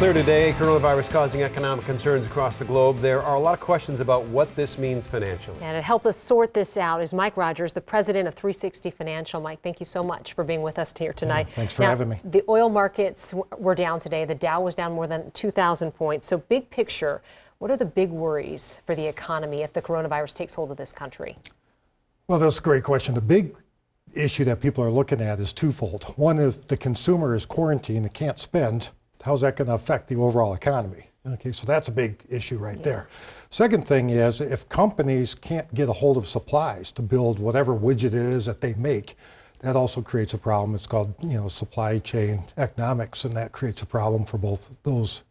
clear today. Coronavirus causing economic concerns across the globe. There are a lot of questions about what this means financially. And to help us sort this out is Mike Rogers, the president of 360 Financial. Mike, thank you so much for being with us here tonight. Yeah, thanks for having me. The oil markets were down today. The Dow was down more than 2,000 points. So big picture, what are the big worries for the economy if the coronavirus takes hold of this country? Well, that's a great question. The big issue that people are looking at is twofold. One, if the consumer is quarantined and can't spend, how's that going to affect the overall economy? Okay, so that's a big issue right there. Second thing is, if companies can't get a hold of supplies to build whatever widget it is that they make, that also creates a problem. It's called, supply chain economics, and that creates a problem for both those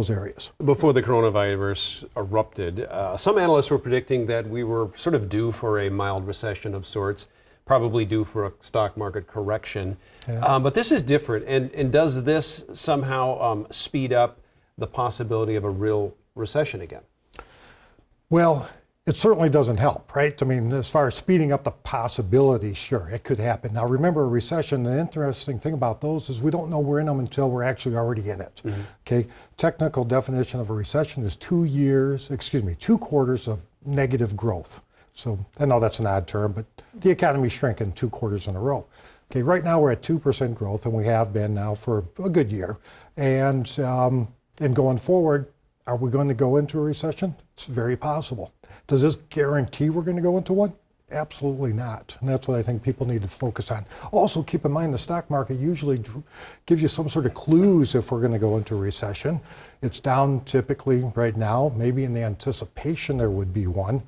areas. Before the coronavirus erupted, some analysts were predicting that we were sort of due for a mild recession of sorts, probably due for a stock market correction. Yeah. But this is different. And does this somehow speed up the possibility of a real recession again? Well, it certainly doesn't help, right? I mean, as far as speeding up the possibility, sure, it could happen. Now, remember, a recession, the interesting thing about those is we don't know we're in them until we're actually already in it. Mm-hmm. Okay, technical definition of a recession is 2 quarters of negative growth. So I know that's an odd term, but the economy's shrinking 2 quarters in a row. Okay, right now we're at 2% growth, and we have been now for a good year. And going forward, are we going to go into a recession? It's very possible. Does this guarantee we're going to go into one? Absolutely not. And that's what I think people need to focus on. Also, keep in mind the stock market usually gives you some sort of clues if we're going to go into a recession. It's down typically right now, maybe in the anticipation there would be one.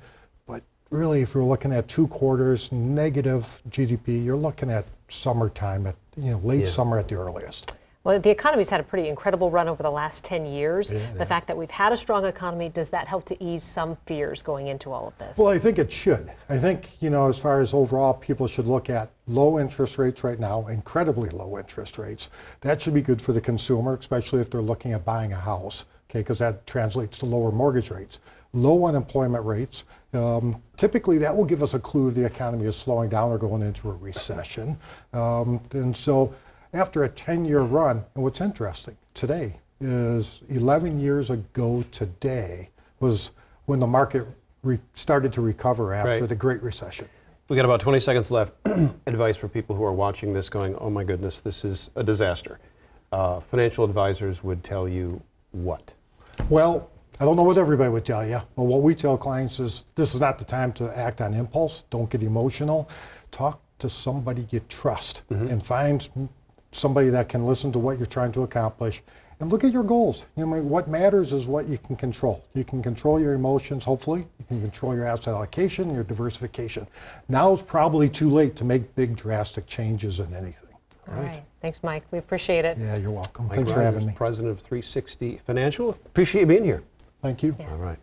But really, if you're looking at 2 quarters negative GDP, you're looking at summertime, at late summer at the earliest. Well, the economy's had a pretty incredible run over the last 10 years. Yeah, the fact that we've had a strong economy, does that help to ease some fears going into all of this? Well, I think it should. I think, as far as overall, people should look at low interest rates right now, incredibly low interest rates. That should be good for the consumer, especially if they're looking at buying a house, okay, because that translates to lower mortgage rates. Low unemployment rates, typically that will give us a clue if the economy is slowing down or going into a recession. And so after a 10-year run, and what's interesting today is 11 years ago today was when the market started to recover after the Great Recession. We got about 20 seconds left. Advice for people who are watching this going, oh my goodness, this is a disaster. Financial advisors would tell you what? Well, I don't know what everybody would tell you, but what we tell clients is this is not the time to act on impulse. Don't get emotional. Talk to somebody you trust and find somebody that can listen to what you're trying to accomplish, and look at your goals. What matters is what you can control. You can control your emotions, hopefully. You can control your asset allocation, your diversification. Now is probably too late to make big, drastic changes in anything. All right. Thanks, Mike. We appreciate it. Yeah, you're welcome. Mike Thanks Rogers, for having me. President of 360 Financial. Appreciate you being here. Thank you. Yeah. All right.